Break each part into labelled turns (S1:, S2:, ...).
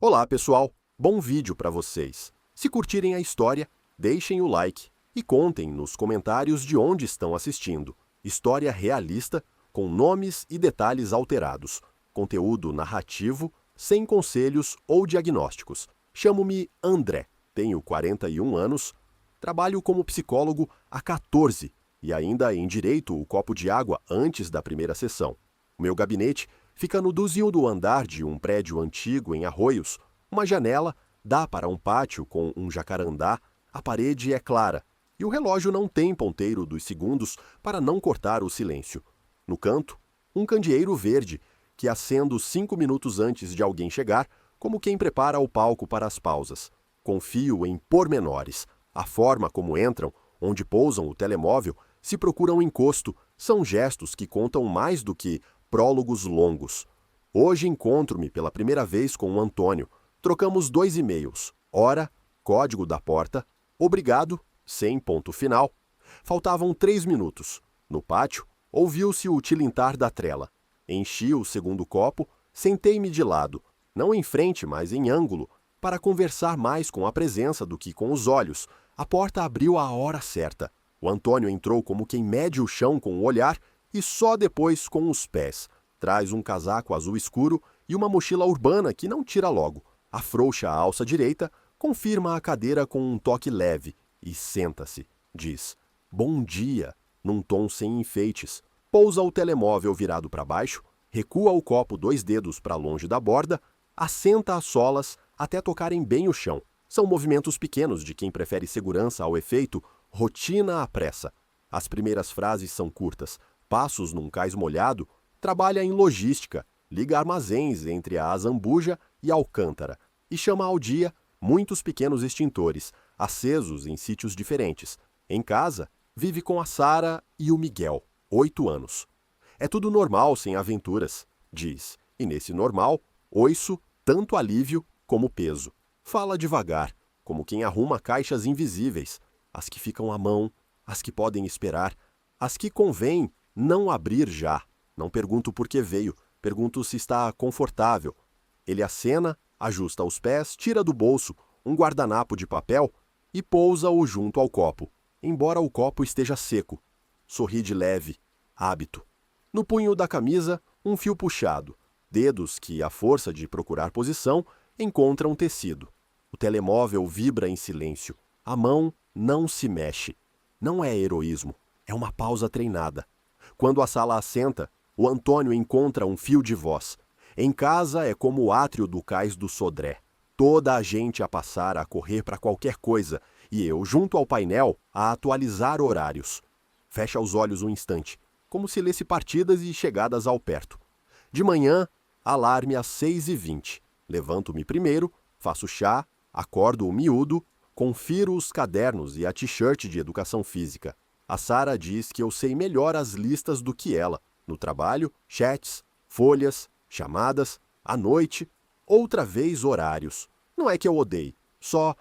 S1: Olá, pessoal! Bom vídeo para vocês. Se curtirem a história, deixem o like e contem nos comentários de onde estão assistindo. História realista, com nomes e detalhes alterados. Conteúdo narrativo, sem conselhos ou diagnósticos. Chamo-me André, tenho 41 anos, trabalho como psicólogo há 14 e ainda endireito o copo de água antes da primeira sessão. O meu gabinete fica no 12º andar de um prédio antigo em Arroios. Uma janela dá para um pátio com um jacarandá, a parede é clara e o relógio não tem ponteiro dos segundos para não cortar o silêncio. No canto, um candeeiro verde que acendo 5 minutos antes de alguém chegar, como quem prepara o palco para as pausas. Confio em pormenores. A forma como entram, onde pousam o telemóvel, se procuram encosto, são gestos que contam mais do que prólogos longos. Hoje encontro-me pela primeira vez com o Antônio. Trocamos 2 e-mails. Hora, código da porta, obrigado, sem ponto final. Faltavam 3 minutos. No pátio, ouviu-se o tilintar da trela. Enchi o segundo copo, sentei-me de lado, não em frente, mas em ângulo, para conversar mais com a presença do que com os olhos. A porta abriu à hora certa. O Antônio entrou como quem mede o chão com o olhar e só depois com os pés. Traz um casaco azul escuro e uma mochila urbana que não tira logo. Afrouxa a alça direita, confirma a cadeira com um toque leve e senta-se. Diz, bom dia, num tom sem enfeites. Pousa o telemóvel virado para baixo, recua o copo 2 dedos para longe da borda, assenta as solas até tocarem bem o chão. São movimentos pequenos de quem prefere segurança ao efeito, rotina à pressa. As primeiras frases são curtas. Passos num cais molhado, trabalha em logística, liga armazéns entre a Azambuja e Alcântara e chama ao dia muitos pequenos extintores, acesos em sítios diferentes. Em casa, vive com a Sara e o Miguel, 8 anos. É tudo normal sem aventuras, diz, e nesse normal, ouço tanto alívio como peso. Fala devagar, como quem arruma caixas invisíveis, as que ficam à mão, as que podem esperar, as que convém não abrir já. Não pergunto por que veio, pergunto se está confortável. Ele acena, ajusta os pés, tira do bolso um guardanapo de papel e pousa-o junto ao copo, embora o copo esteja seco. Sorri de leve, hábito. No punho da camisa, um fio puxado, dedos que, à força de procurar posição, encontram tecido. O telemóvel vibra em silêncio. A mão não se mexe. Não é heroísmo, é uma pausa treinada. Quando a sala assenta, o Antônio encontra um fio de voz. Em casa é como o átrio do cais do Sodré. Toda a gente a passar a correr para qualquer coisa e eu, junto ao painel, a atualizar horários. Fecha os olhos um instante, como se lesse partidas e chegadas ao perto. De manhã, alarme às 6h20. Levanto-me primeiro, faço chá, acordo o miúdo, confiro os cadernos e a t-shirt de educação física. A Sara diz que eu sei melhor as listas do que ela. No trabalho, chats, folhas, chamadas, à noite, outra vez horários. Não é que eu odeie, só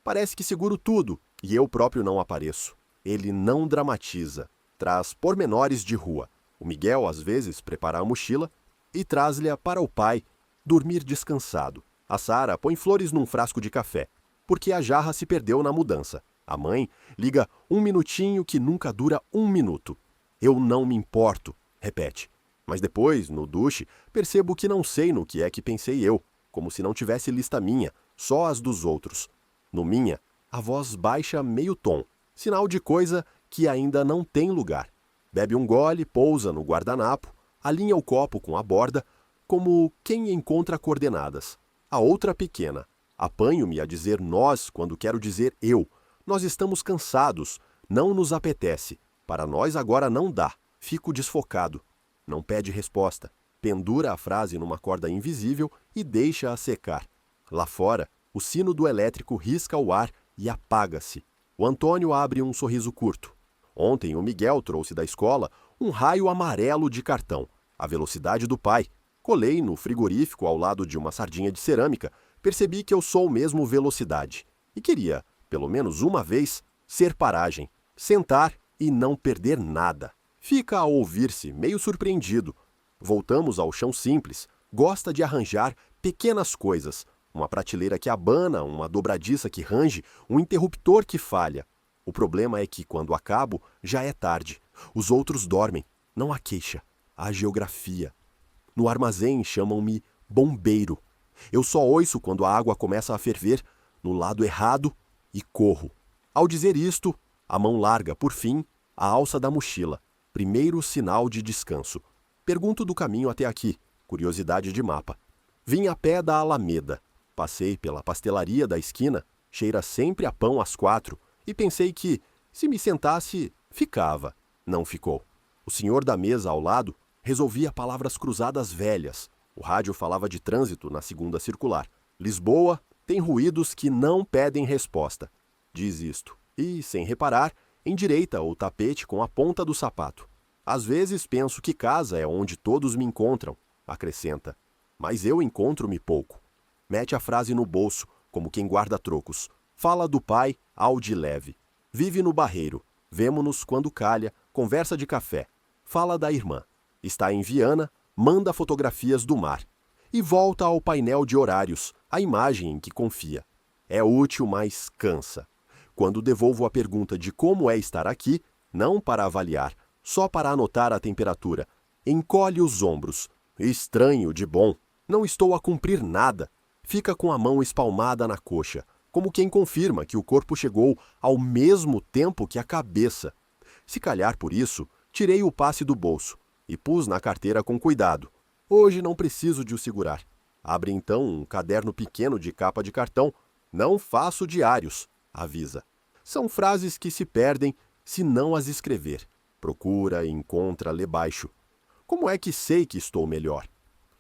S1: parece que seguro tudo e eu próprio não apareço. Ele não dramatiza, traz pormenores de rua. O Miguel, às vezes, prepara a mochila e traz-lhe para o pai dormir descansado. A Sara põe flores num frasco de café, porque a jarra se perdeu na mudança. A mãe liga 1 minutinho que nunca dura 1 minuto. Eu não me importo, repete. Mas depois, no duche, percebo que não sei no que é que pensei eu, como se não tivesse lista minha, só as dos outros. No minha, a voz baixa meio tom, sinal de coisa que ainda não tem lugar. Bebe um gole, pousa no guardanapo, alinha o copo com a borda, como quem encontra coordenadas. A outra pequena. Apanho-me a dizer nós quando quero dizer eu. Nós estamos cansados, não nos apetece. Para nós agora não dá. Fico desfocado. Não pede resposta. Pendura a frase numa corda invisível e deixa-a secar. Lá fora, o sino do elétrico risca o ar e apaga-se. O Antônio abre um sorriso curto. Ontem o Miguel trouxe da escola um raio amarelo de cartão, a velocidade do pai. Colei no frigorífico ao lado de uma sardinha de cerâmica, percebi que eu sou mesmo velocidade. E queria, pelo menos uma vez, ser paragem, sentar e não perder nada. Fica a ouvir-se, meio surpreendido. Voltamos ao chão simples, gosta de arranjar pequenas coisas, uma prateleira que abana, uma dobradiça que range, um interruptor que falha. O problema é que, quando acabo, já é tarde. Os outros dormem. Não há queixa. Há geografia. No armazém chamam-me bombeiro. Eu só ouço quando a água começa a ferver, no lado errado, e corro. Ao dizer isto, a mão larga, por fim, a alça da mochila. Primeiro sinal de descanso. Pergunto do caminho até aqui. Curiosidade de mapa. Vim a pé da Alameda. Passei pela pastelaria da esquina, cheira sempre a pão às 4, e pensei que, se me sentasse, ficava. Não ficou. O senhor da mesa ao lado resolvia palavras cruzadas velhas. O rádio falava de trânsito na segunda circular. Lisboa tem ruídos que não pedem resposta. Diz isto. E, sem reparar, endireita o tapete com a ponta do sapato. Às vezes penso que casa é onde todos me encontram, acrescenta. Mas eu encontro-me pouco. Mete a frase no bolso, como quem guarda trocos. Fala do pai ao de leve. Vive no Barreiro. Vemo-nos quando calha, conversa de café. Fala da irmã. Está em Viana, manda fotografias do mar. E volta ao painel de horários, a imagem em que confia. É útil, mas cansa. Quando devolvo a pergunta de como é estar aqui, não para avaliar, só para anotar a temperatura, encolhe os ombros. Estranho de bom. Não estou a cumprir nada. Fica com a mão espalmada na coxa, como quem confirma que o corpo chegou ao mesmo tempo que a cabeça. Se calhar por isso, tirei o passe do bolso e pus na carteira com cuidado. Hoje não preciso de o segurar. Abre então um caderno pequeno de capa de cartão. Não faço diários, avisa. São frases que se perdem se não as escrever. Procura, encontra, lê baixo. Como é que sei que estou melhor?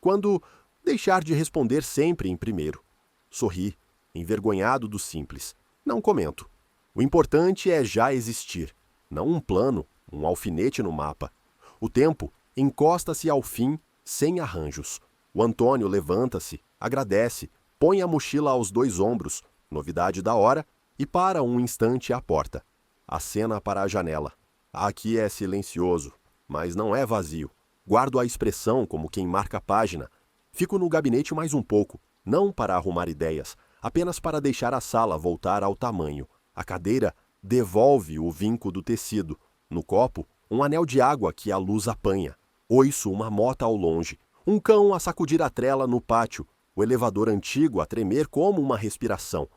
S1: Quando deixar de responder sempre em primeiro. Sorri, envergonhado do simples. Não comento. O importante é já existir, não um plano, um alfinete no mapa. O tempo encosta-se ao fim sem arranjos. O Antônio levanta-se, agradece, põe a mochila aos 2 ombros, novidade da hora, e para um instante à porta. Acena para a janela. Aqui é silencioso, mas não é vazio. Guardo a expressão como quem marca a página. Fico no gabinete mais um pouco, não para arrumar ideias, apenas para deixar a sala voltar ao tamanho. A cadeira devolve o vinco do tecido. No copo, um anel de água que a luz apanha. Ouço uma mota ao longe, um cão a sacudir a trela no pátio, o elevador antigo a tremer como uma respiração.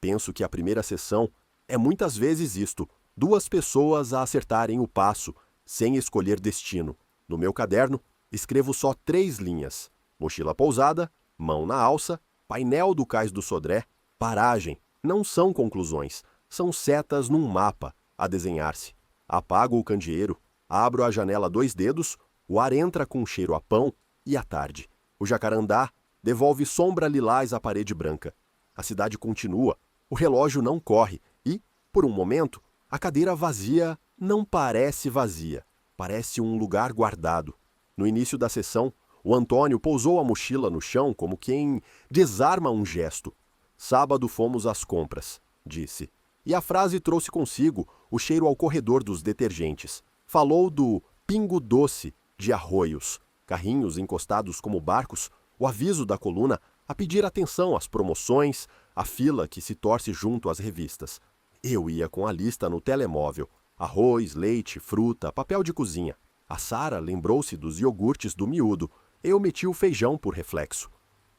S1: Penso que a primeira sessão é muitas vezes isto, 2 pessoas a acertarem o passo, sem escolher destino. No meu caderno, escrevo só 3 linhas. Mochila pousada, mão na alça, painel do Cais do Sodré, paragem. Não são conclusões, são setas num mapa a desenhar-se. Apago o candeeiro, abro a janela 2 dedos, o ar entra com cheiro a pão e à tarde. O jacarandá devolve sombra lilás à parede branca. A cidade continua, o relógio não corre e, por um momento, a cadeira vazia não parece vazia, parece um lugar guardado. No início da sessão, o Antônio pousou a mochila no chão como quem desarma um gesto. Sábado fomos às compras, disse. E a frase trouxe consigo o cheiro ao corredor dos detergentes. Falou do pingo doce de arroios, carrinhos encostados como barcos, o aviso da coluna a pedir atenção às promoções, a fila que se torce junto às revistas. Eu ia com a lista no telemóvel. Arroz, leite, fruta, papel de cozinha. A Sara lembrou-se dos iogurtes do miúdo. Eu meti o feijão por reflexo.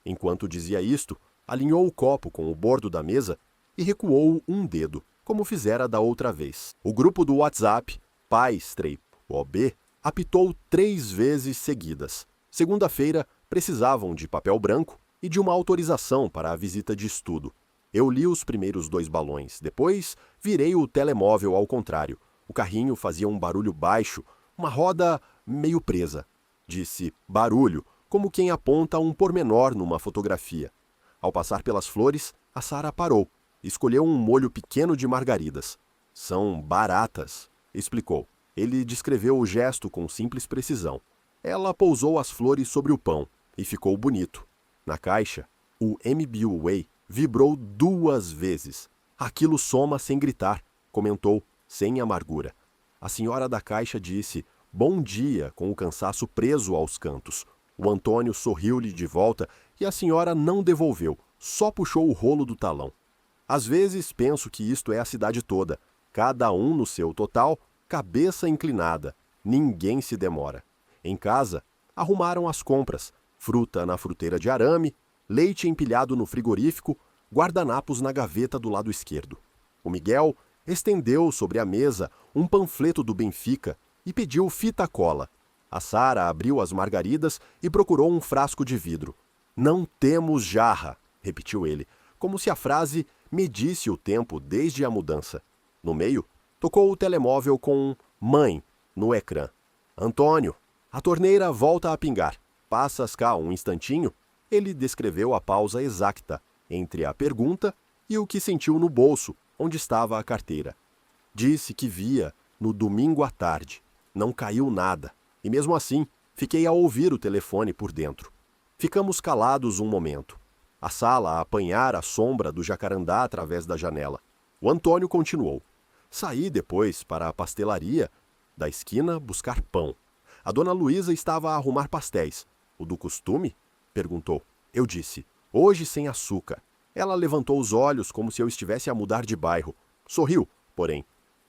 S1: Enquanto dizia isto, alinhou o copo com o bordo da mesa e recuou um dedo, como fizera da outra vez. O grupo do WhatsApp, Pai-OB, apitou 3 vezes seguidas. Segunda-feira, precisavam de papel branco e de uma autorização para a visita de estudo. Eu li os primeiros 2 balões, depois virei o telemóvel ao contrário. O carrinho fazia um barulho baixo, uma roda meio presa. Disse barulho, como quem aponta um pormenor numa fotografia. Ao passar pelas flores, a Sara parou. Escolheu um molho pequeno de margaridas. São baratas, explicou. Ele descreveu o gesto com simples precisão. Ela pousou as flores sobre o pão e ficou bonito. Na caixa, o MBWay vibrou 2 vezes. Aquilo soma sem gritar, comentou, sem amargura. A senhora da caixa disse bom dia com o cansaço preso aos cantos. O Antônio sorriu-lhe de volta e a senhora não devolveu. só puxou o rolo do talão. Às vezes penso que isto é a cidade toda, cada um no seu total, cabeça inclinada, ninguém se demora. Em casa, arrumaram as compras, fruta na fruteira de arame, leite empilhado no frigorífico, guardanapos na gaveta do lado esquerdo. O Miguel estendeu sobre a mesa um panfleto do Benfica e pediu fita cola. A Sara abriu as margaridas e procurou um frasco de vidro. "Não temos jarra", repetiu ele, como se a frase medisse o tempo desde a mudança. No meio, tocou o telemóvel com "Mãe" no ecrã. "Antônio, a torneira volta a pingar. Passas cá um instantinho?" Ele descreveu a pausa exata entre a pergunta e o que sentiu no bolso, onde estava a carteira. Disse que via no domingo à tarde. Não caiu nada. E mesmo assim, fiquei a ouvir o telefone por dentro. Ficamos calados um momento. A sala a apanhar a sombra do jacarandá através da janela. O Antônio continuou. Saí depois para a pastelaria da esquina buscar pão. A dona Luísa estava a arrumar pastéis. "O do costume?" perguntou. Eu disse, "Hoje sem açúcar." Ela levantou os olhos como se eu estivesse a mudar de bairro. Sorriu, porém.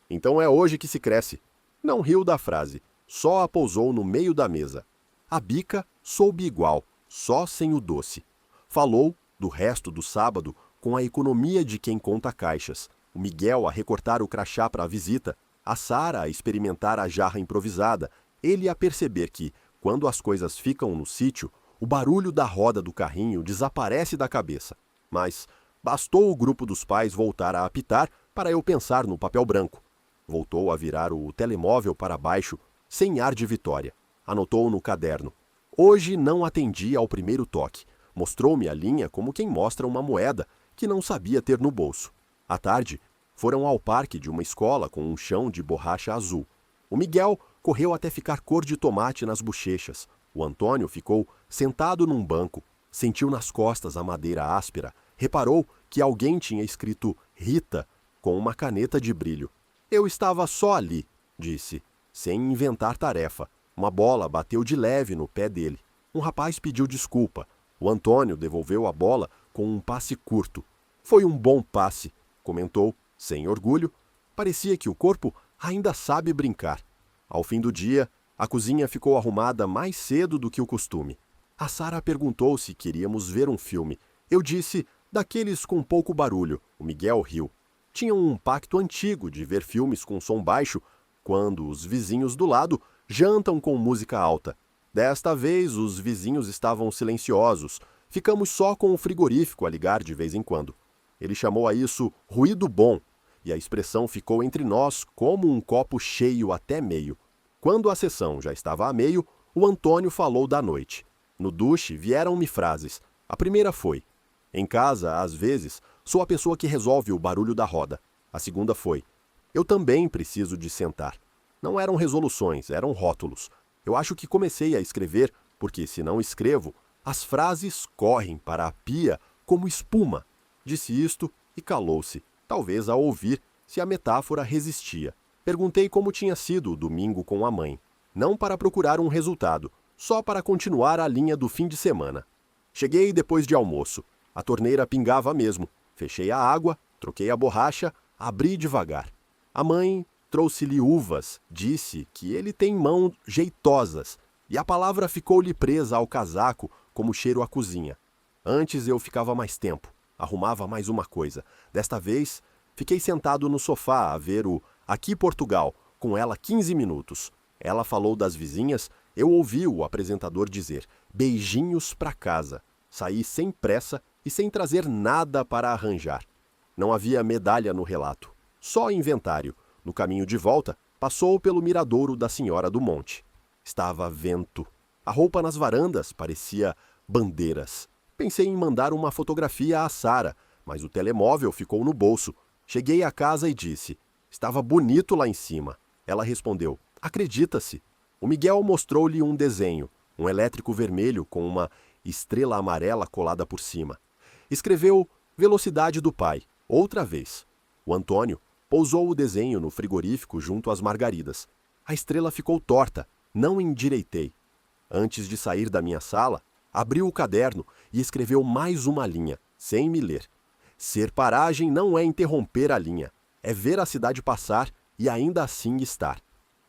S1: "Então é hoje que se cresce." Não riu da frase, só a pousou no meio da mesa. A Bica soube igual, só sem o doce. Falou do resto do sábado com a economia de quem conta caixas. O Miguel a recortar o crachá para a visita, a Sara a experimentar a jarra improvisada, ele a perceber que, quando as coisas ficam no sítio, o barulho da roda do carrinho desaparece da cabeça. Mas bastou o grupo dos pais voltar a apitar para eu pensar no papel branco. Voltou a virar o telemóvel para baixo, sem ar de vitória. Anotou no caderno. Hoje não atendi ao primeiro toque. Mostrou-me a linha como quem mostra uma moeda que não sabia ter no bolso. À tarde, foram ao parque de uma escola com um chão de borracha azul. O Miguel correu até ficar cor de tomate nas bochechas. O Antônio ficou sentado num banco, sentiu nas costas a madeira áspera, reparou que alguém tinha escrito Rita com uma caneta de brilho. Eu estava só ali, disse, sem inventar tarefa. Uma bola bateu de leve no pé dele. Um rapaz pediu desculpa. O Antônio devolveu a bola com um passe curto. Foi um bom passe, comentou, sem orgulho. Parecia que o corpo ainda sabe brincar. Ao fim do dia, a cozinha ficou arrumada mais cedo do que o costume. A Sara perguntou se queríamos ver um filme. Eu disse, daqueles com pouco barulho. O Miguel riu. Tinham um pacto antigo de ver filmes com som baixo, quando os vizinhos do lado jantam com música alta. Desta vez, os vizinhos estavam silenciosos. Ficamos só com o frigorífico a ligar de vez em quando. Ele chamou a isso ruído bom, e a expressão ficou entre nós como um copo cheio até meio. Quando a sessão já estava a meio, o Antônio falou da noite. No duche vieram-me frases. A primeira foi: em casa, às vezes, sou a pessoa que resolve o barulho da roda. A segunda foi: eu também preciso de sentar. Não eram resoluções, eram rótulos. Eu acho que comecei a escrever, porque se não escrevo, as frases correm para a pia como espuma. Disse isto e calou-se, talvez ao ouvir se a metáfora resistia. Perguntei como tinha sido o domingo com a mãe. Não para procurar um resultado, só para continuar a linha do fim de semana. Cheguei depois de almoço. A torneira pingava mesmo. Fechei a água, troquei a borracha, abri devagar. A mãe trouxe-lhe uvas, disse que ele tem mãos jeitosas, e a palavra ficou-lhe presa ao casaco como cheiro à cozinha. Antes eu ficava mais tempo, arrumava mais uma coisa. Desta vez, fiquei sentado no sofá a ver o Aqui Portugal, com ela 15 minutos. Ela falou das vizinhas, eu ouvi o apresentador dizer, beijinhos pra casa. Saí sem pressa e sem trazer nada para arranjar. Não havia medalha no relato, só inventário. No caminho de volta, passou pelo miradouro da Senhora do Monte. Estava vento. A roupa nas varandas parecia bandeiras. Pensei em mandar uma fotografia à Sara, mas o telemóvel ficou no bolso. Cheguei à casa e disse, estava bonito lá em cima. Ela respondeu, acredita-se. O Miguel mostrou-lhe um desenho, um elétrico vermelho com uma estrela amarela colada por cima. Escreveu velocidade do pai, outra vez. O Antônio pousou o desenho no frigorífico junto às margaridas. A estrela ficou torta, não endireitei. Antes de sair da minha sala, abriu o caderno e escreveu mais uma linha. sem me ler. Ser paragem não é interromper a linha, é ver a cidade passar e ainda assim estar.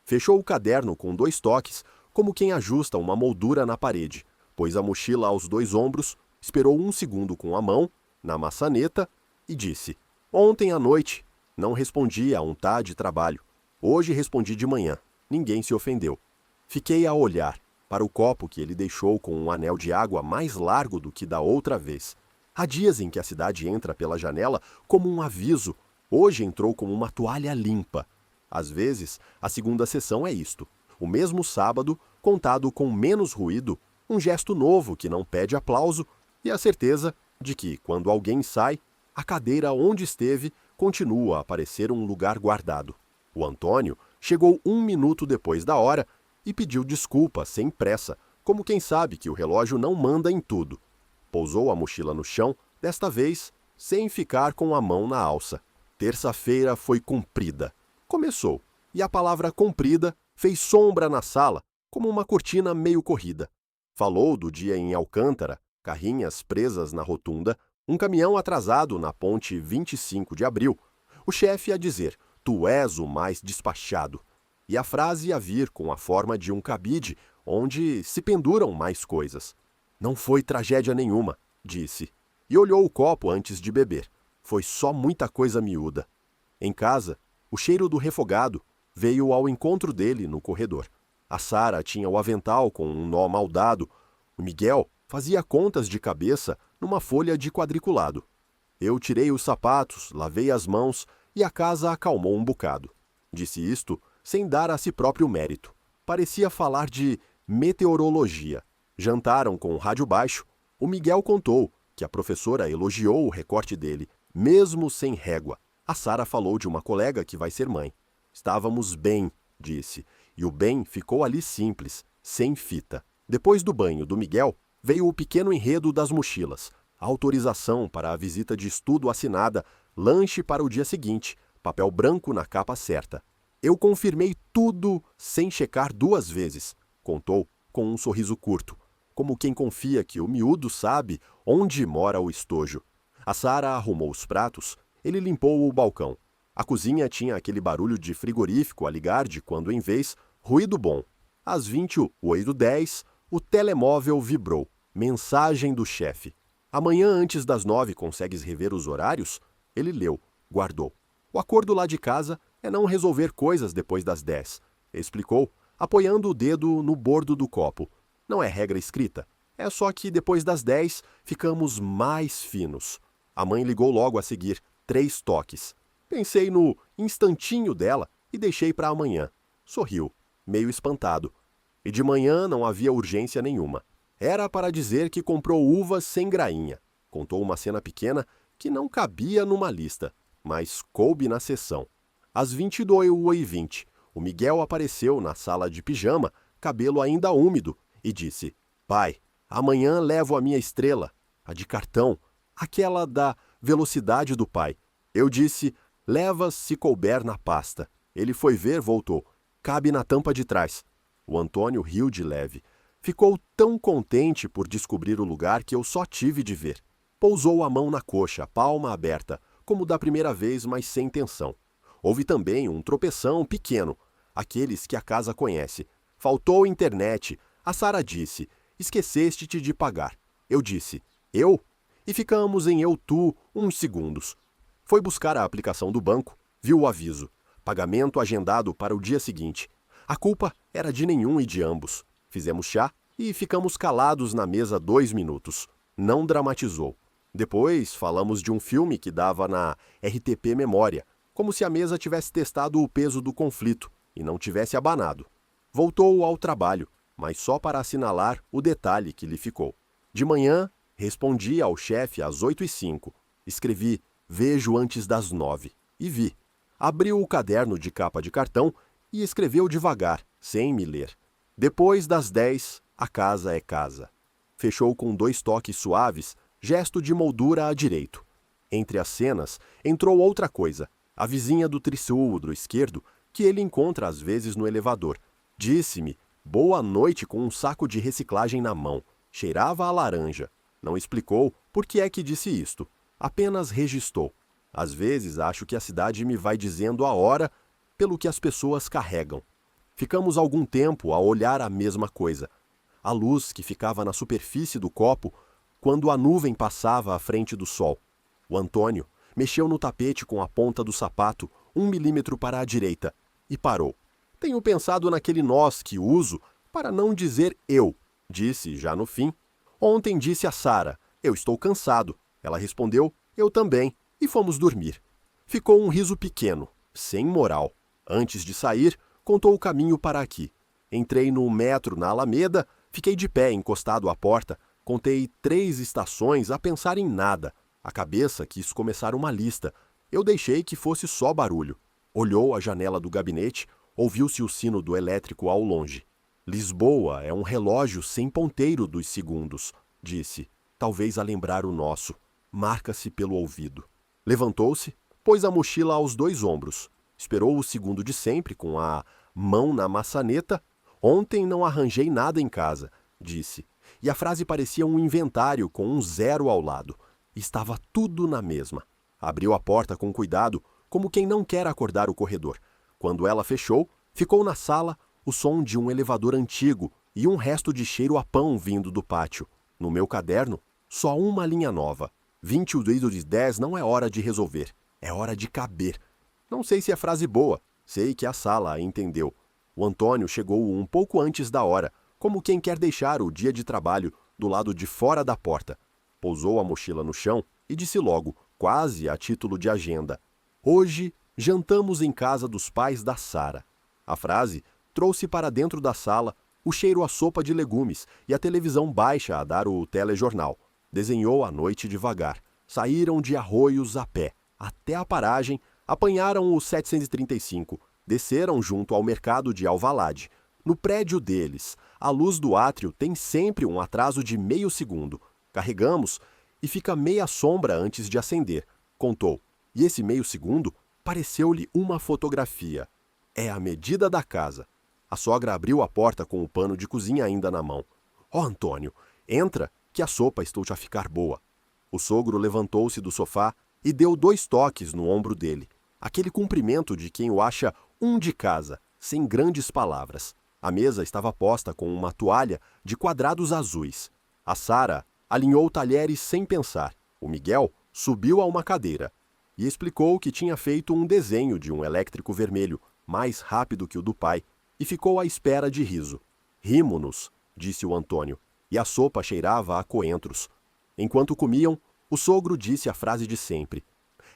S1: Fechou o caderno com 2 toques, como quem ajusta uma moldura na parede, pôs a mochila aos 2 ombros, esperou 1 segundo com a mão, na maçaneta, e disse: "Ontem à noite." Não respondi a um tá de trabalho. Hoje respondi de manhã. Ninguém se ofendeu. Fiquei a olhar para o copo que ele deixou com um anel de água mais largo do que da outra vez. Há dias em que a cidade entra pela janela como um aviso. Hoje entrou como uma toalha limpa. Às vezes, a segunda sessão é isto. O mesmo sábado, contado com menos ruído, um gesto novo que não pede aplauso e a certeza de que, quando alguém sai, a cadeira onde esteve continua a parecer um lugar guardado. O Antônio chegou 1 minuto depois da hora e pediu desculpa sem pressa, como quem sabe que o relógio não manda em tudo. Pousou a mochila no chão, desta vez sem ficar com a mão na alça. Terça-feira foi cumprida. Começou, e a palavra comprida fez sombra na sala, como uma cortina meio corrida. Falou do dia em Alcântara, carrinhas presas na rotunda, um caminhão atrasado na ponte 25 de abril, o chefe a dizer: "Tu és o mais despachado", e a frase a vir com a forma de um cabide, onde se penduram mais coisas. "Não foi tragédia nenhuma", disse, e olhou o copo antes de beber. Foi só muita coisa miúda. Em casa, o cheiro do refogado veio ao encontro dele no corredor. A Sara tinha o avental com um nó mal dado. O Miguel fazia contas de cabeça numa folha de quadriculado. Eu tirei os sapatos, lavei as mãos e a casa acalmou um bocado. Disse isto sem dar a si próprio mérito. Parecia falar de meteorologia. Jantaram com o rádio baixo. O Miguel contou que a professora elogiou o recorte dele, mesmo sem régua. A Sara falou de uma colega que vai ser mãe. Estávamos bem, disse, e o bem ficou ali simples, sem fita. Depois do banho do Miguel, veio o pequeno enredo das mochilas, a autorização para a visita de estudo assinada, lanche para o dia seguinte, papel branco na capa certa. Eu confirmei tudo sem checar 2 vezes, contou com um sorriso curto, como quem confia que o miúdo sabe onde mora o estojo. A Sara arrumou os pratos, ele limpou o balcão. A cozinha tinha aquele barulho de frigorífico a ligar de quando em vez, ruído bom. Às 20h10, o telemóvel vibrou. Mensagem do chefe. "Amanhã antes das 9 consegues rever os horários?" Ele leu, guardou. "O acordo lá de casa é não resolver coisas depois das 10, explicou, apoiando o dedo no bordo do copo. "Não é regra escrita, é só que depois das 10 ficamos mais finos." A mãe ligou logo a seguir, 3 toques. Pensei no instantinho dela e deixei para amanhã. Sorriu, meio espantado. E de manhã não havia urgência nenhuma. Era para dizer que comprou uvas sem grainha. Contou uma cena pequena que não cabia numa lista, mas coube na sessão. Às 22h20, o Miguel apareceu na sala de pijama, cabelo ainda úmido, e disse: "Pai, amanhã levo a minha estrela, a de cartão, aquela da velocidade do pai." Eu disse: "Leva se couber na pasta." Ele foi ver, voltou. "Cabe na tampa de trás." O Antônio riu de leve. Ficou tão contente por descobrir o lugar que eu só tive de ver. Pousou a mão na coxa, palma aberta, como da primeira vez, mas sem tensão. Houve também um tropeção pequeno, aqueles que a casa conhece. Faltou internet. A Sara disse: "Esqueceste-te de pagar." Eu disse: "Eu?" E ficamos em eu-tu uns segundos. Foi buscar a aplicação do banco, viu o aviso. Pagamento agendado para o dia seguinte. A culpa era de nenhum e de ambos. Fizemos chá e ficamos calados na mesa 2 minutos. Não dramatizou. Depois falamos de um filme que dava na RTP Memória, como se a mesa tivesse testado o peso do conflito e não tivesse abanado. Voltou ao trabalho, mas só para assinalar o detalhe que lhe ficou. De manhã, respondi ao chefe às 8h05. Escrevi: "Vejo antes das 9. E vi. Abriu o caderno de capa de cartão e escreveu devagar, sem me ler. Depois das 10, a casa é casa. Fechou com 2 toques suaves, gesto de moldura à direito. Entre as cenas, entrou outra coisa, a vizinha do tricúleo esquerdo, que ele encontra às vezes no elevador. Disse-me boa noite com um saco de reciclagem na mão. Cheirava a laranja. Não explicou Por que é que disse isto? Apenas registou. Às vezes acho que a cidade me vai dizendo a hora pelo que as pessoas carregam. Ficamos algum tempo a olhar a mesma coisa. A luz que ficava na superfície do copo quando a nuvem passava à frente do sol. O Antônio mexeu no tapete com a ponta do sapato 1 milímetro para a direita e parou. Tenho pensado naquele nós que uso para não dizer eu, disse já no fim. Ontem disse a Sara, eu estou cansado. Ela respondeu, eu também, e fomos dormir. Ficou um riso pequeno, sem moral. Antes de sair, contou o caminho para aqui. Entrei no metro na Alameda, fiquei de pé encostado à porta, contei 3 estações a pensar em nada. A cabeça quis começar uma lista. Eu deixei que fosse só barulho. Olhou a janela do gabinete, ouviu-se o sino do elétrico ao longe. Lisboa é um relógio sem ponteiro dos segundos, disse, talvez a lembrar o nosso. Marca-se pelo ouvido. Levantou-se, pôs a mochila aos 2 ombros. Esperou o segundo de sempre, com a mão na maçaneta. Ontem não arranjei nada em casa, disse. E a frase parecia um inventário com um 0 ao lado. Estava tudo na mesma. Abriu a porta com cuidado, como quem não quer acordar o corredor. Quando ela fechou, ficou na sala o som de um elevador antigo e um resto de cheiro a pão vindo do pátio. No meu caderno, só uma linha nova. 22/10 não é hora de resolver, é hora de caber. Não sei se é frase boa, sei que a sala a entendeu. O Antônio chegou um pouco antes da hora, como quem quer deixar o dia de trabalho do lado de fora da porta. Pousou a mochila no chão e disse logo, quase a título de agenda, hoje jantamos em casa dos pais da Sara. A frase trouxe para dentro da sala o cheiro a sopa de legumes e a televisão baixa a dar o telejornal. Desenhou a noite devagar. Saíram de Arroios a pé. Até a paragem, apanharam o 735. Desceram junto ao mercado de Alvalade. No prédio deles, a luz do átrio tem sempre um atraso de meio segundo. Carregamos e fica meia sombra antes de acender, contou. E esse meio segundo pareceu-lhe uma fotografia. É a medida da casa. A sogra abriu a porta com o pano de cozinha ainda na mão. Ó, Antônio, entra, que a sopa estou a ficar boa. O sogro levantou-se do sofá e deu 2 toques no ombro dele. Aquele cumprimento de quem o acha um de casa, sem grandes palavras. A mesa estava posta com uma toalha de quadrados azuis. A Sara alinhou talheres sem pensar. O Miguel subiu a uma cadeira e explicou que tinha feito um desenho de um elétrico vermelho, mais rápido que o do pai, e ficou à espera de riso. Rimo-nos, disse o Antônio, e a sopa cheirava a coentros. Enquanto comiam, o sogro disse a frase de sempre.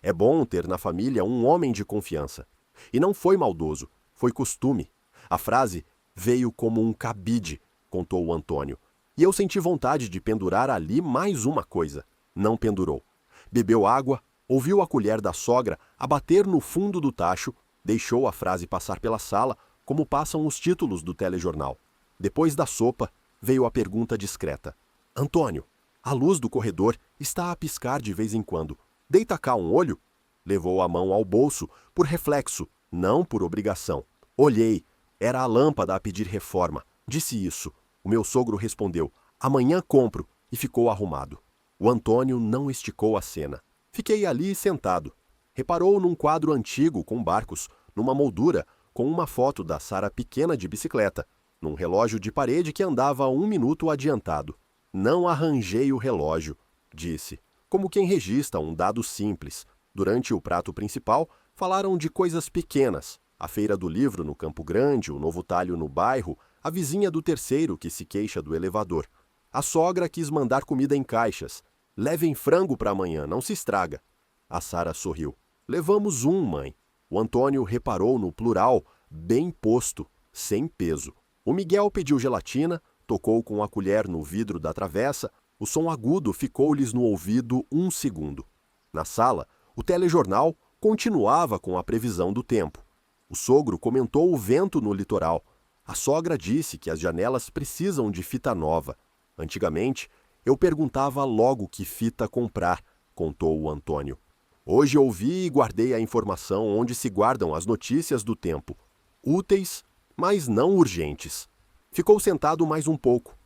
S1: É bom ter na família um homem de confiança. E não foi maldoso, foi costume. A frase veio como um cabide, contou o Antônio. E eu senti vontade de pendurar ali mais uma coisa. Não pendurou. Bebeu água, ouviu a colher da sogra a bater no fundo do tacho, deixou a frase passar pela sala, como passam os títulos do telejornal. Depois da sopa, veio a pergunta discreta. Antônio, a luz do corredor está a piscar de vez em quando. Deita cá um olho? Levou a mão ao bolso, por reflexo, não por obrigação. Olhei. Era a lâmpada a pedir reforma. Disse isso. O meu sogro respondeu, amanhã compro, e ficou arrumado. O Antônio não esticou a cena. Fiquei ali sentado. Reparou num quadro antigo com barcos, numa moldura, com uma foto da Sara pequena de bicicleta, num relógio de parede que andava 1 minuto adiantado. Não arranjei o relógio, disse, como quem registra um dado simples. Durante o prato principal, falaram de coisas pequenas. A feira do livro no Campo Grande, o novo talho no bairro, a vizinha do terceiro que se queixa do elevador. A sogra quis mandar comida em caixas. Levem frango para amanhã, não se estraga. A Sara sorriu. Levamos um, mãe. O Antônio reparou no plural, bem posto, sem peso. O Miguel pediu gelatina, tocou com a colher no vidro da travessa, o som agudo ficou-lhes no ouvido 1 segundo. Na sala, o telejornal continuava com a previsão do tempo. O sogro comentou o vento no litoral. A sogra disse que as janelas precisam de fita nova. Antigamente, eu perguntava logo que fita comprar, contou o Antônio. Hoje ouvi e guardei a informação onde se guardam as notícias do tempo. Úteis, mas não urgentes. Ficou sentado mais um pouco.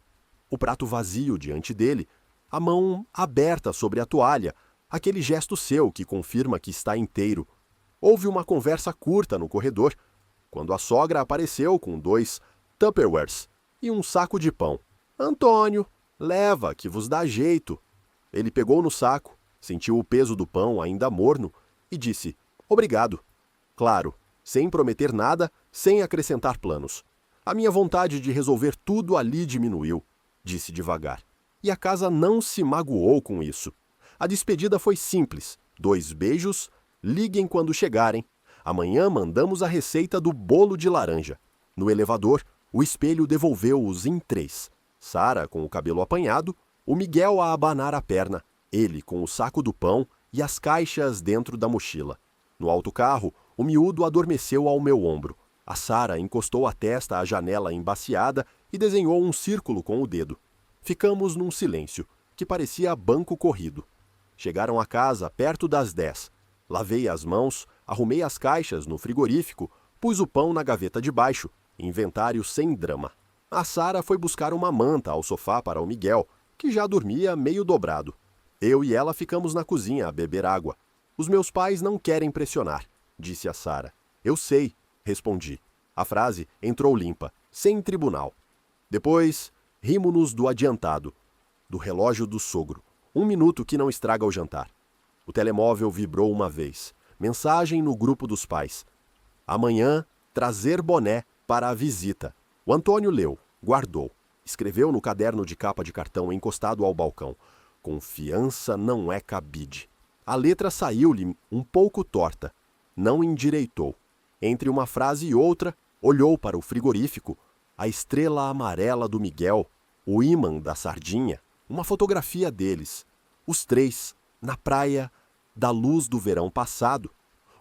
S1: O prato vazio diante dele a mão aberta sobre a toalha, aquele gesto seu que confirma que está inteiro. Houve uma conversa curta no corredor, quando a sogra apareceu com 2 Tupperwares e um saco de pão. Antônio, leva, que vos dá jeito. Ele pegou no saco, sentiu o peso do pão ainda morno e disse, obrigado. Claro, sem prometer nada, sem acrescentar planos. A minha vontade de resolver tudo ali diminuiu, disse devagar. E a casa não se magoou com isso. A despedida foi simples, 2 beijos, liguem quando chegarem. Amanhã mandamos a receita do bolo de laranja. No elevador, o espelho devolveu-os em 3. Sara com o cabelo apanhado, o Miguel a abanar a perna, ele com o saco do pão e as caixas dentro da mochila. No autocarro, o miúdo adormeceu ao meu ombro. A Sara encostou a testa à janela embaciada e desenhou um círculo com o dedo. Ficamos num silêncio, que parecia banco corrido. Chegaram a casa perto das 10. Lavei as mãos, arrumei as caixas no frigorífico, pus o pão na gaveta de baixo, inventário sem drama. A Sara foi buscar uma manta ao sofá para o Miguel, que já dormia meio dobrado. Eu e ela ficamos na cozinha a beber água. Os meus pais não querem pressionar, disse a Sara. Eu sei, respondi. A frase entrou limpa, sem tribunal. Depois, rimo-nos do adiantado, do relógio do sogro. 1 minuto que não estraga o jantar. O telemóvel vibrou uma vez. Mensagem no grupo dos pais. Amanhã, trazer boné para a visita. O Antônio leu, guardou. Escreveu no caderno de capa de cartão encostado ao balcão. Confiança não é cabide. A letra saiu-lhe um pouco torta. Não endireitou. Entre uma frase e outra, olhou para o frigorífico, a estrela amarela do Miguel, o ímã da sardinha, uma fotografia deles, os 3, na praia da luz do verão passado,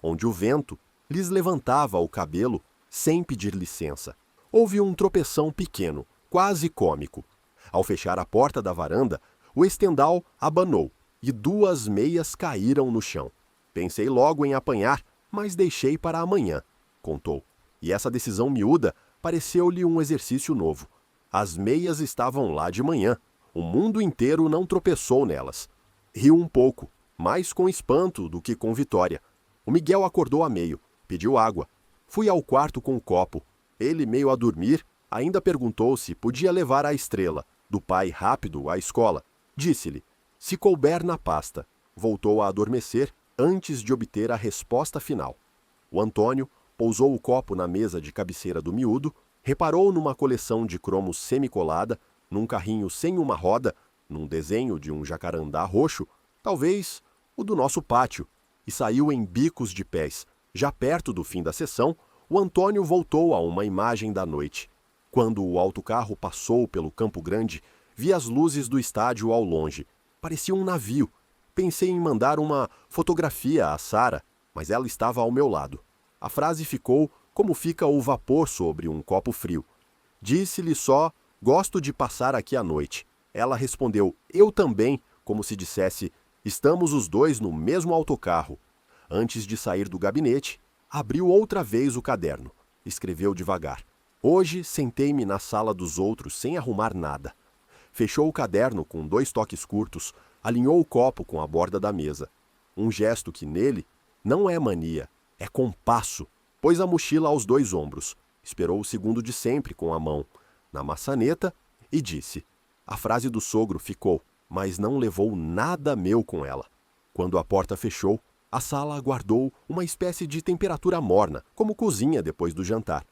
S1: onde o vento lhes levantava o cabelo sem pedir licença. Houve um tropeção pequeno, quase cômico. Ao fechar a porta da varanda, o estendal abanou e 2 meias caíram no chão. Pensei logo em apanhar, mas deixei para amanhã, contou. E essa decisão miúda pareceu-lhe um exercício novo. As meias estavam lá de manhã. O mundo inteiro não tropeçou nelas. Riu um pouco, mais com espanto do que com vitória. O Miguel acordou a meio, pediu água. Fui ao quarto com o copo. Ele, meio a dormir, ainda perguntou se podia levar a estrela, do pai rápido, à escola. Disse-lhe, se couber na pasta. Voltou a adormecer antes de obter a resposta final. O Antônio pousou o copo na mesa de cabeceira do miúdo, reparou numa coleção de cromos semicolada, num carrinho sem uma roda, num desenho de um jacarandá roxo, talvez o do nosso pátio, e saiu em bicos de pés. Já perto do fim da sessão, o Antônio voltou a uma imagem da noite. Quando o autocarro passou pelo Campo Grande, vi as luzes do estádio ao longe. Parecia um navio. Pensei em mandar uma fotografia à Sara, mas ela estava ao meu lado. A frase ficou como fica o vapor sobre um copo frio. Disse-lhe só, gosto de passar aqui à noite. Ela respondeu, eu também, como se dissesse, estamos os 2 no mesmo autocarro. Antes de sair do gabinete, abriu outra vez o caderno. Escreveu devagar. Hoje sentei-me na sala dos outros sem arrumar nada. Fechou o caderno com 2 toques curtos, alinhou o copo com a borda da mesa. Um gesto que nele não é mania, é compasso. Pôs a mochila aos 2 ombros. Esperou o segundo de sempre com a mão na maçaneta e disse. A frase do sogro ficou, mas não levou nada meu com ela. Quando a porta fechou, a sala aguardou uma espécie de temperatura morna, como cozinha depois do jantar.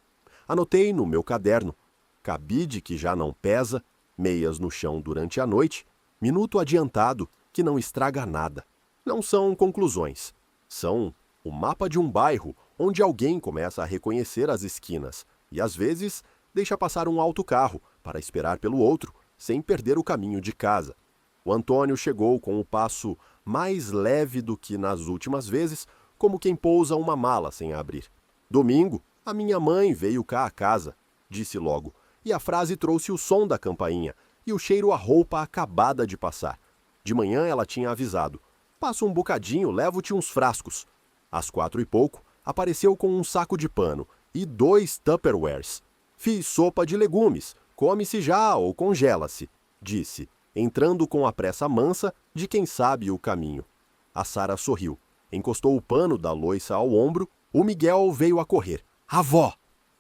S1: Anotei no meu caderno, cabide que já não pesa, meias no chão durante a noite, minuto adiantado que não estraga nada. Não são conclusões, são o mapa de um bairro onde alguém começa a reconhecer as esquinas e, às vezes, deixa passar um autocarro para esperar pelo outro, sem perder o caminho de casa. O Antônio chegou com o passo mais leve do que nas últimas vezes, como quem pousa uma mala sem abrir. Domingo, a minha mãe veio cá a casa, disse logo, e a frase trouxe o som da campainha e o cheiro a roupa acabada de passar. De manhã ela tinha avisado, passa um bocadinho, levo-te uns frascos. Às 4 e pouco, apareceu com um saco de pano e 2 Tupperwares. Fiz sopa de legumes, come-se já ou congela-se, disse, entrando com a pressa mansa de quem sabe o caminho. A Sara sorriu, encostou o pano da loiça ao ombro, o Miguel veio a correr. Avó!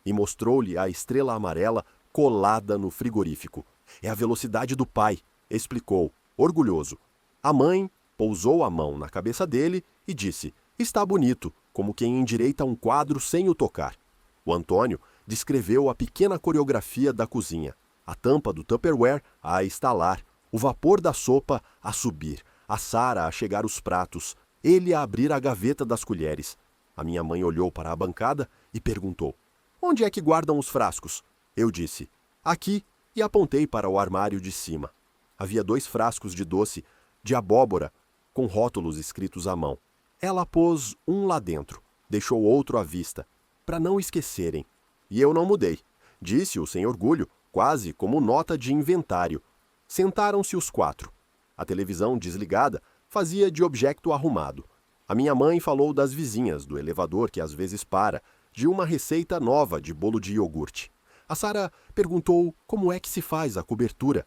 S1: E mostrou-lhe a estrela amarela colada no frigorífico. É a velocidade do pai, explicou, orgulhoso. A mãe pousou a mão na cabeça dele e disse, está bonito, como quem endireita um quadro sem o tocar. O Antônio descreveu a pequena coreografia da cozinha, a tampa do Tupperware a estalar, o vapor da sopa a subir, a Sara a chegar os pratos, ele a abrir a gaveta das colheres. A minha mãe olhou para a bancada e perguntou, onde é que guardam os frascos? Eu disse, aqui, e apontei para o armário de cima. Havia 2 frascos de doce, de abóbora, com rótulos escritos à mão. Ela pôs um lá dentro, deixou outro à vista, para não esquecerem. E eu não mudei, disse-o sem orgulho, quase como nota de inventário. Sentaram-se os 4. A televisão desligada fazia de objeto arrumado. A minha mãe falou das vizinhas, do elevador que às vezes para, de uma receita nova de bolo de iogurte. A Sara perguntou como é que se faz a cobertura.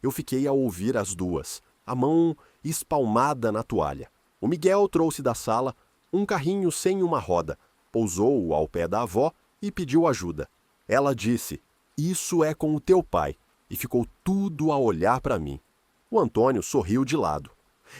S1: Eu fiquei a ouvir as 2, a mão espalmada na toalha. O Miguel trouxe da sala um carrinho sem uma roda, pousou-o ao pé da avó e pediu ajuda. Ela disse, isso é com o teu pai, e ficou tudo a olhar para mim. O Antônio sorriu de lado.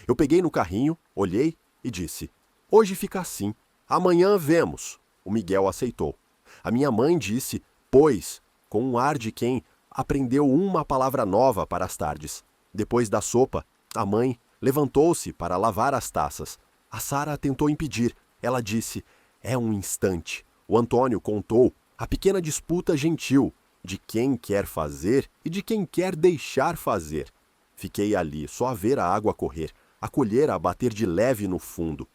S1: Eu peguei no carrinho, olhei e disse, hoje fica assim, amanhã vemos. O Miguel aceitou. A minha mãe disse, pois, com um ar de quem aprendeu uma palavra nova para as tardes. Depois da sopa, a mãe levantou-se para lavar as taças. A Sara tentou impedir. Ela disse, é um instante. O Antônio contou a pequena disputa gentil de quem quer fazer e de quem quer deixar fazer. Fiquei ali só a ver a água correr, a colher a bater de leve no fundo.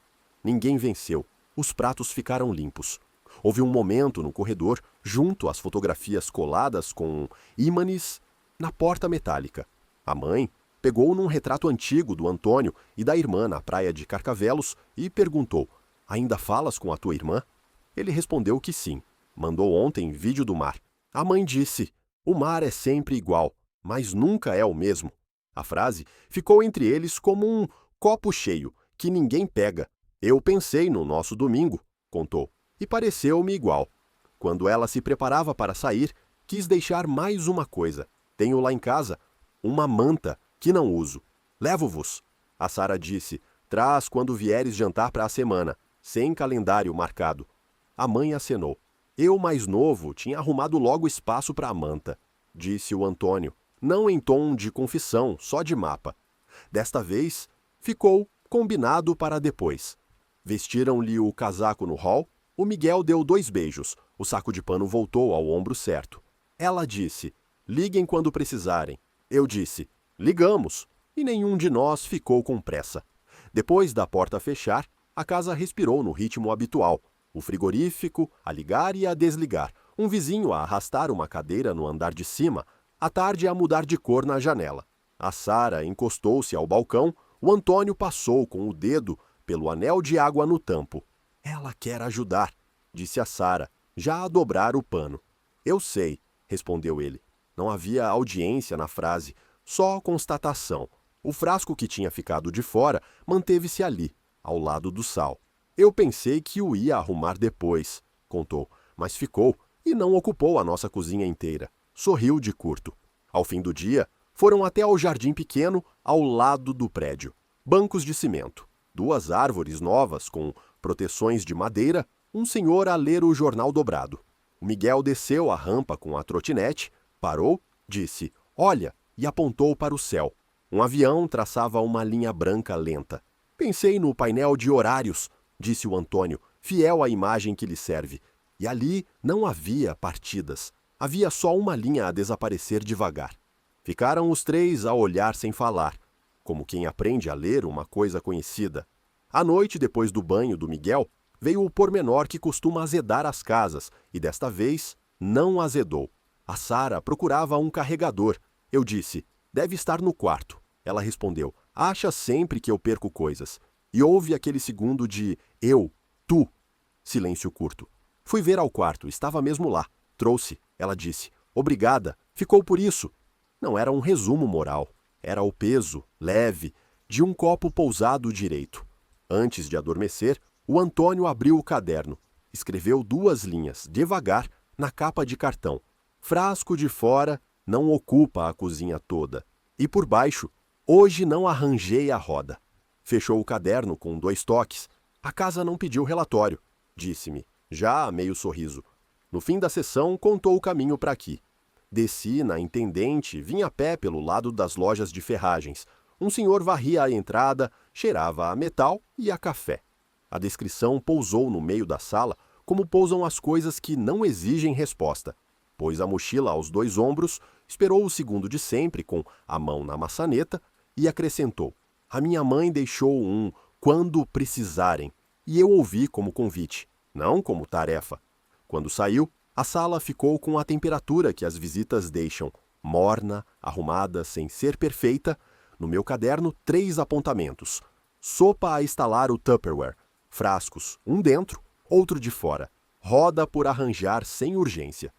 S1: Ninguém venceu. Os pratos ficaram limpos. Houve um momento no corredor, junto às fotografias coladas com ímãs na porta metálica. A mãe pegou num retrato antigo do Antônio e da irmã na praia de Carcavelos e perguntou, ainda falas com a tua irmã? Ele respondeu que sim. Mandou ontem vídeo do mar. A mãe disse, o mar é sempre igual, mas nunca é o mesmo. A frase ficou entre eles como um copo cheio, que ninguém pega. Eu pensei no nosso domingo, contou, e pareceu-me igual. Quando ela se preparava para sair, quis deixar mais uma coisa. Tenho lá em casa uma manta que não uso. Levo-vos. A Sara disse, traz quando vieres jantar para a semana, sem calendário marcado. A mãe acenou. Eu, mais novo, tinha arrumado logo espaço para a manta, disse o Antônio, não em tom de confissão, só de mapa. Desta vez, ficou combinado para depois. Vestiram-lhe o casaco no hall, o Miguel deu 2 beijos, o saco de pano voltou ao ombro certo. Ela disse, liguem quando precisarem. Eu disse, ligamos, e nenhum de nós ficou com pressa. Depois da porta fechar, a casa respirou no ritmo habitual, o frigorífico a ligar e a desligar, um vizinho a arrastar uma cadeira no andar de cima, a tarde a mudar de cor na janela. A Sara encostou-se ao balcão, o Antônio passou com o dedo pelo anel de água no tampo. Ela quer ajudar, disse a Sara, já a dobrar o pano. Eu sei, respondeu ele. Não havia audiência na frase, só constatação. O frasco que tinha ficado de fora manteve-se ali, ao lado do sal. Eu pensei que o ia arrumar depois, contou, mas ficou e não ocupou a nossa cozinha inteira. Sorriu de curto. Ao fim do dia, foram até ao jardim pequeno ao lado do prédio. Bancos de cimento, 2 árvores novas com proteções de madeira, um senhor a ler o jornal dobrado. O Miguel desceu a rampa com a trotinete, parou, disse, olha, e apontou para o céu. Um avião traçava uma linha branca lenta. Pensei no painel de horários, disse o Antônio, fiel à imagem que lhe serve. E ali não havia partidas. Havia só uma linha a desaparecer devagar. Ficaram os 3 a olhar sem falar, como quem aprende a ler uma coisa conhecida. À noite, depois do banho do Miguel, veio o pormenor que costuma azedar as casas, e desta vez não azedou. A Sara procurava um carregador. Eu disse, deve estar no quarto. Ela respondeu, acha sempre que eu perco coisas. E houve aquele segundo de eu, tu. Silêncio curto. Fui ver ao quarto, estava mesmo lá. Trouxe. Ela disse, obrigada, ficou por isso. Não era um resumo moral. Era o peso, leve, de um copo pousado direito. Antes de adormecer, o Antônio abriu o caderno. Escreveu 2 linhas, devagar, na capa de cartão. Frasco de fora não ocupa a cozinha toda. E por baixo, hoje não arranjei a roda. Fechou o caderno com 2 toques. A casa não pediu relatório, disse-me, já a meio sorriso. No fim da sessão, contou o caminho para aqui. Desci na Intendente e vim a pé pelo lado das lojas de ferragens. Um senhor varria a entrada, cheirava a metal e a café. A descrição pousou no meio da sala, como pousam as coisas que não exigem resposta. Pôs a mochila aos 2 ombros, esperou o segundo de sempre, com a mão na maçaneta, e acrescentou: a minha mãe deixou um "quando precisarem", e eu ouvi como convite, não como tarefa. Quando saiu, a sala ficou com a temperatura que as visitas deixam, morna, arrumada, sem ser perfeita. No meu caderno, 3 apontamentos. Sopa a instalar o Tupperware. Frascos, um dentro, outro de fora. Roda por arranjar sem urgência.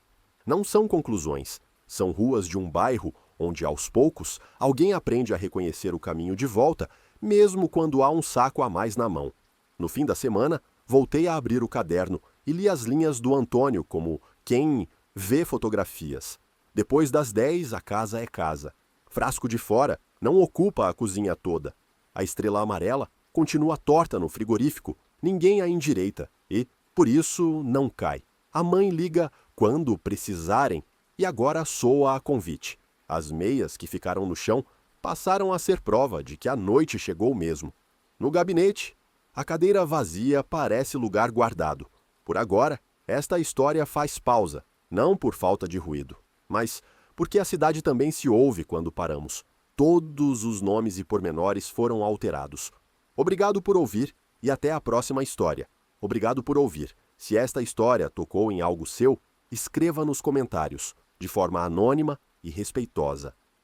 S1: Não são conclusões. São ruas de um bairro onde, aos poucos, alguém aprende a reconhecer o caminho de volta, mesmo quando há um saco a mais na mão. No fim da semana, voltei a abrir o caderno e li as linhas do Antônio como quem vê fotografias. Depois das 10, a casa é casa. Frasco de fora não ocupa a cozinha toda. A estrela amarela continua torta no frigorífico, ninguém a endireita e, por isso, não cai. A mãe liga quando precisarem e agora soa a convite. As meias que ficaram no chão passaram a ser prova de que a noite chegou mesmo. No gabinete, a cadeira vazia parece lugar guardado. Por agora, esta história faz pausa, não por falta de ruído, mas porque a cidade também se ouve quando paramos. Todos os nomes e pormenores foram alterados. Obrigado por ouvir e até a próxima história. Obrigado por ouvir. Se esta história tocou em algo seu, escreva nos comentários, de forma anônima e respeitosa.